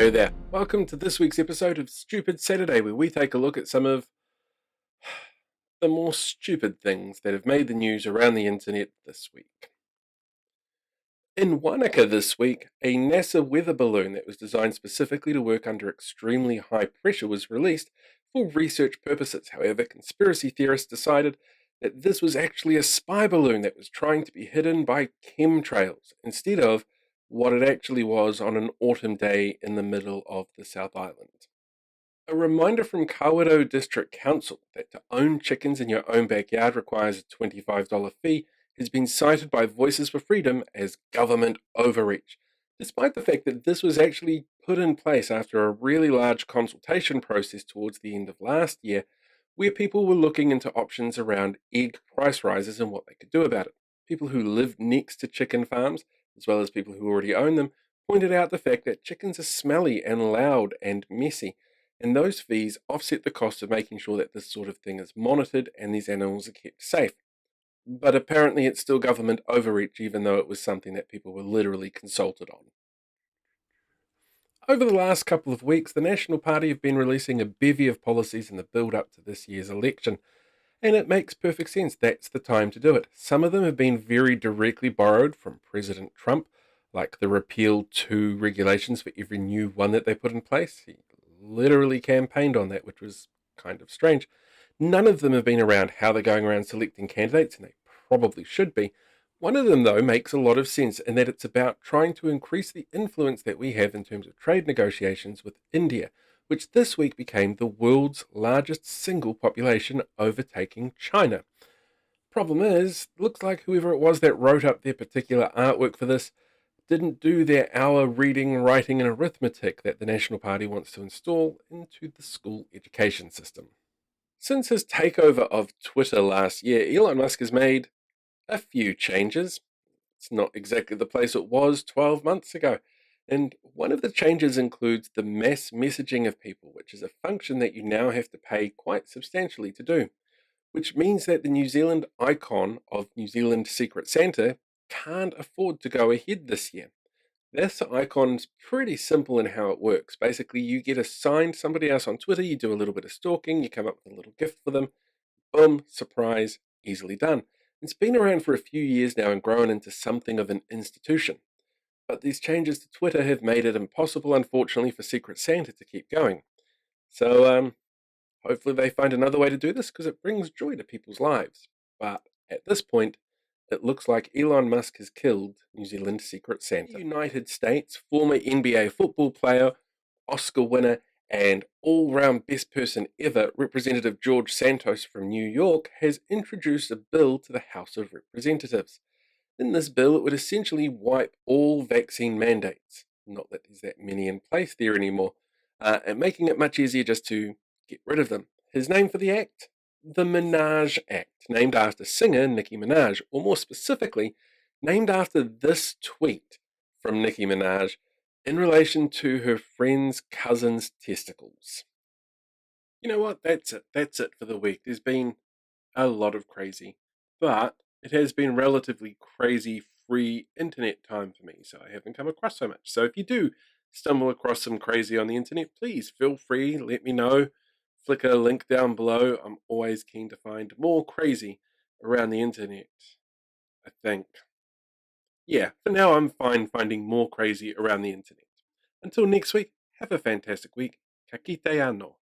Hey there, welcome to this week's episode of Stupid Saturday, where we take a look at some of the more stupid things that have made the news around the internet this week. In Wanaka this week, a NASA weather balloon that was designed specifically to work under extremely high pressure was released for research purposes. However, conspiracy theorists decided that this was actually a spy balloon that was trying to be hidden by chemtrails instead of what it actually was on an autumn day in the middle of the South Island. A reminder from Kawerau District Council that to own chickens in your own backyard requires a $25 fee has been cited by Voices for Freedom as government overreach, despite the fact that this was actually put in place after a really large consultation process towards the end of last year, where people were looking into options around egg price rises and what they could do about it. People who lived next to chicken farms, as well as people who already own them, pointed out the fact that chickens are smelly and loud and messy, and those fees offset the cost of making sure that this sort of thing is monitored and these animals are kept safe. But apparently it's still government overreach, even though it was something that people were literally consulted on. Over the last couple of weeks, the National Party have been releasing a bevy of policies in the build up to this year's election, and it makes perfect sense. That's the time to do it. Some of them have been very directly borrowed from President Trump, like the repeal 2 regulations for every new one that they put in place. He literally campaigned on that, which was kind of strange. None of them have been around how they're going around selecting candidates, and they probably should be. One of them, though, makes a lot of sense in that it's about trying to increase the influence that we have in terms of trade negotiations with India, which this week became the world's largest single population, overtaking China. Problem is, looks like whoever it was that wrote up their particular artwork for this didn't do their hour reading, writing, and arithmetic that the National Party wants to install into the school education system. Since his takeover of Twitter last year, Elon Musk has made a few changes. It's not exactly the place it was 12 months ago. And one of the changes includes the mass messaging of people, which is a function that you now have to pay quite substantially to do, which means that the New Zealand icon of New Zealand Secret Santa can't afford to go ahead this year. This icon's pretty simple in how it works. Basically, you get assigned somebody else on Twitter, you do a little bit of stalking, you come up with a little gift for them, boom, surprise, easily done. It's been around for a few years now and grown into something of an institution. But these changes to Twitter have made it impossible, unfortunately, for Secret Santa to keep going. So, hopefully they find another way to do this because it brings joy to people's lives. But at this point, it looks like Elon Musk has killed New Zealand Secret Santa. The United States, former NBA football player, Oscar winner, and all-round best person ever, Representative George Santos from New York, has introduced a bill to the House of Representatives. In this bill, it would essentially wipe all vaccine mandates. Not that there's that many in place there anymore, and making it much easier just to get rid of them. His name for the act? The Minaj Act, named after singer Nicki Minaj, or more specifically, named after this tweet from Nicki Minaj in relation to her friend's cousin's testicles. You know what? That's it. That's it for the week. There's been a lot of crazy, but it has been relatively crazy free internet time for me, so I haven't come across so much. So if you do stumble across some crazy on the internet, please feel free, let me know. Flick a link down below. I'm always keen to find more crazy around the internet, I think. Yeah, for now I'm fine finding more crazy around the internet. Until next week, have a fantastic week. Ka kite anō.